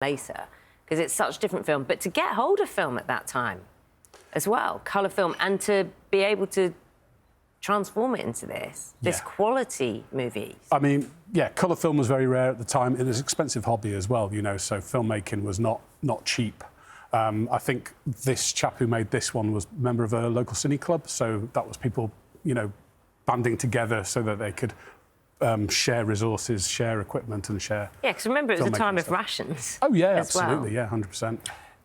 later, because it's such a different film. But to get hold of film at that time as well, colour film, and to be able to transform it into this quality movie. I mean, yeah, colour film was very rare at the time. It was an expensive hobby as well, you know, so filmmaking was not cheap. I think this chap who made this one was a member of a local cine club, so that was people, you know, banding together so that they could share resources, share equipment and share... Yeah, because remember, it was a time of stuff. rations. Oh, yeah, absolutely, yeah, 100%.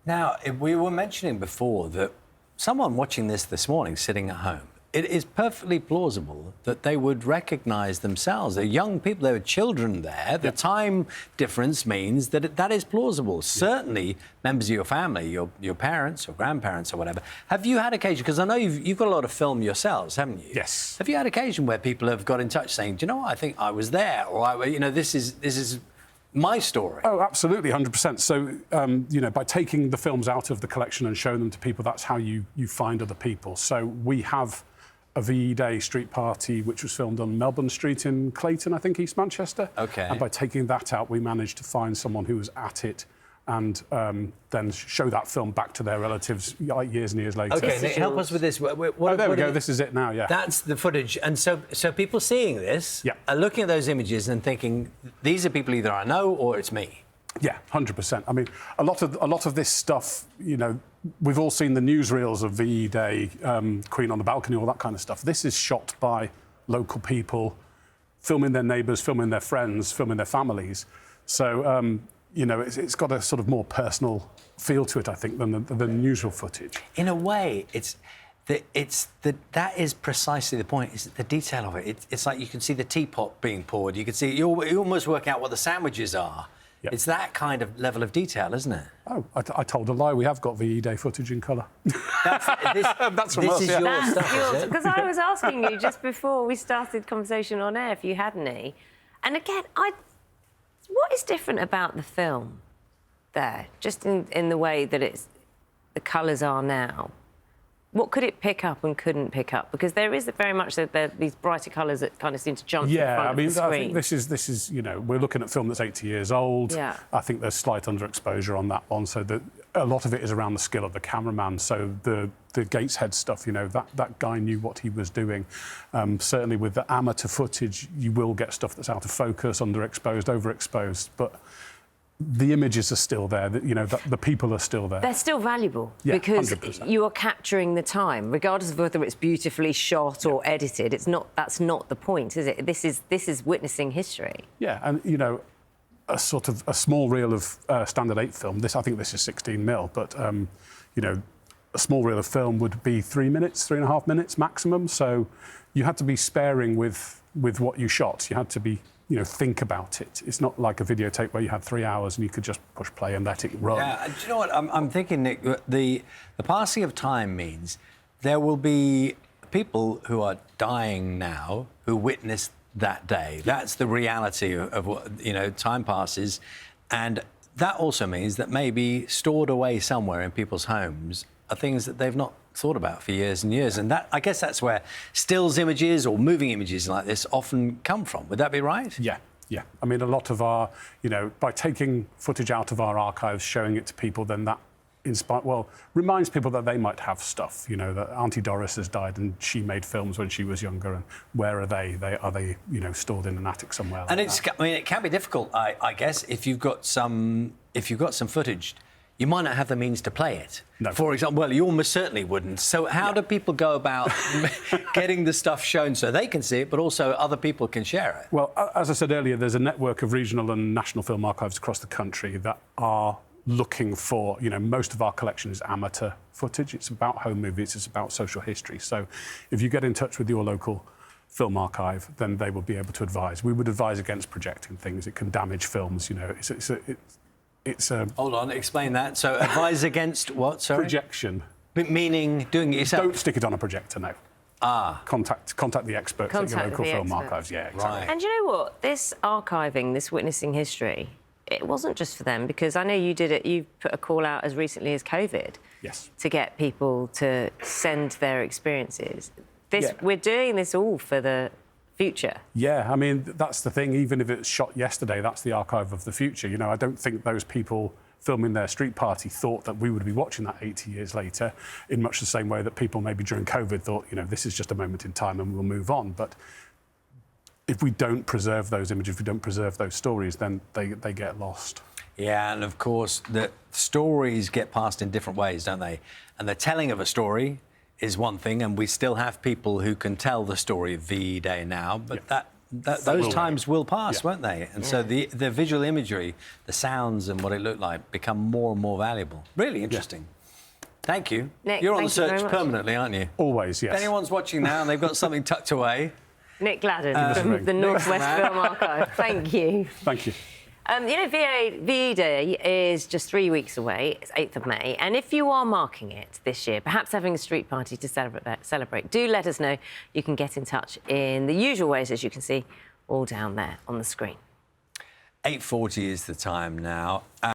Now, we were mentioning before that someone watching this morning, sitting at home, it is perfectly plausible that they would recognise themselves. They're young people, there are children there. The time difference means that that is plausible. Certainly, members of your family, your parents or grandparents or whatever. Have you had occasion, because I know you've got a lot of film yourselves, haven't you? Yes. Have you had occasion where people have got in touch saying, do you know what, I think I was there, or, you know, this is my story? Oh, absolutely, 100%. So, you know, by taking the films out of the collection and showing them to people, that's how you find other people. So we have a VE Day street party, which was filmed on Melbourne Street in Clayton, I think, East Manchester. OK. And by taking that out, we managed to find someone who was at it and then show that film back to their relatives like years and years later. OK, Nick, help us with this. There we go. This is it now, yeah. That's the footage. And so people seeing this are looking at those images and thinking, these are people either I know or it's me. Yeah, 100%. I mean, a lot of this stuff, you know, we've all seen the newsreels of VE Day, Queen on the Balcony, all that kind of stuff. This is shot by local people, filming their neighbours, filming their friends, filming their families. So, you know, it's got a sort of more personal feel to it, I think, than the usual footage. In a way, that is precisely the point, is the detail of it. It's like you can see the teapot being poured. You can see, you almost work out what the sandwiches are. Yep. It's that kind of level of detail, isn't it? Oh, I told a lie. We have got VE Day footage in colour. That's from us, is your stuff, because I was asking you just before we started conversation on air if you had any. And again, what is different about the film there, just in the way that the colours are now? What could it pick up and couldn't pick up? Because there is very much these brighter colours that kind of seem to jump in front of the screen. I think this is, you know, we're looking at film that's 80 years old. Yeah. I think there's slight underexposure on that one, so that a lot of it is around the skill of the cameraman. So the Gateshead stuff, you know, that guy knew what he was doing. Certainly with the amateur footage, you will get stuff that's out of focus, underexposed, overexposed, but the images are still there, you know, the people are still there. They're still valuable, because 100%. You are capturing the time, regardless of whether it's beautifully shot or edited. That's not the point, is it? This is witnessing history. Yeah, and, you know, a small reel of standard 8 film, I think this is 16mm, but, you know, a small reel of film would be 3 minutes, 3.5 minutes maximum, so you had to be sparing with what you shot. You had to be, you know, think about it. It's not like a videotape where you had 3 hours and you could just push play and let it run. Yeah, do you know what? I'm thinking, Nick, the passing of time means there will be people who are dying now who witnessed that day. That's the reality of what, you know, time passes. And that also means that maybe stored away somewhere in people's homes are things that they've not thought about for years and years, and I guess that's where stills images or moving images like this often come from. Would that be right? Yeah. I mean, a lot of our, you know, by taking footage out of our archives, showing it to people, then that reminds people that they might have stuff. You know, that Auntie Doris has died and she made films when she was younger, and where are they? Are they, you know, stored in an attic somewhere? And I mean, it can be difficult, I guess, if you've got some footage. You might not have the means to play it. No. For example, well, you almost certainly wouldn't. So how do people go about getting the stuff shown so they can see it, but also other people can share it? Well, as I said earlier, there's a network of regional and national film archives across the country that are looking for, you know, most of our collection is amateur footage. It's about home movies, it's about social history. So if you get in touch with your local film archive, then they will be able to advise. We would advise against projecting things. It can damage films, you know. It's Hold on, explain that. So advise against what, sorry? Projection. Meaning doing it yourself? Don't stick it on a projector, no. Contact the experts at your local film archives. Yeah, exactly. Right. And you know what? This archiving, this witnessing history, it wasn't just for them, because I know you did it, you put a call out as recently as COVID. Yes. To get people to send their experiences. We're doing this all for the future. Yeah, I mean, that's the thing. Even if it's shot yesterday, that's the archive of the future. You know, I don't think those people filming their street party thought that we would be watching that 80 years later, in much the same way that people maybe during COVID thought, you know, this is just a moment in time and we'll move on. But if we don't preserve those images, if we don't preserve those stories, then they get lost. Yeah, and of course, the stories get passed in different ways, don't they? And the telling of a story is one thing, and we still have people who can tell the story of VE Day now, but those times will pass, won't they? And so the visual imagery, the sounds and what it looked like become more and more valuable. Really interesting. Thank you. Nick, You're on the thank you search very much. permanently, aren't you? Always, yes. If anyone's watching now and they've got something tucked away... Nick Gladden from the Northwest Film Archive. Thank you. Thank you. You know, VE Day is just 3 weeks away. It's 8th of May. And if you are marking it this year, perhaps having a street party to celebrate, do let us know. You can get in touch in the usual ways, as you can see, all down there on the screen. 8:40 is the time now.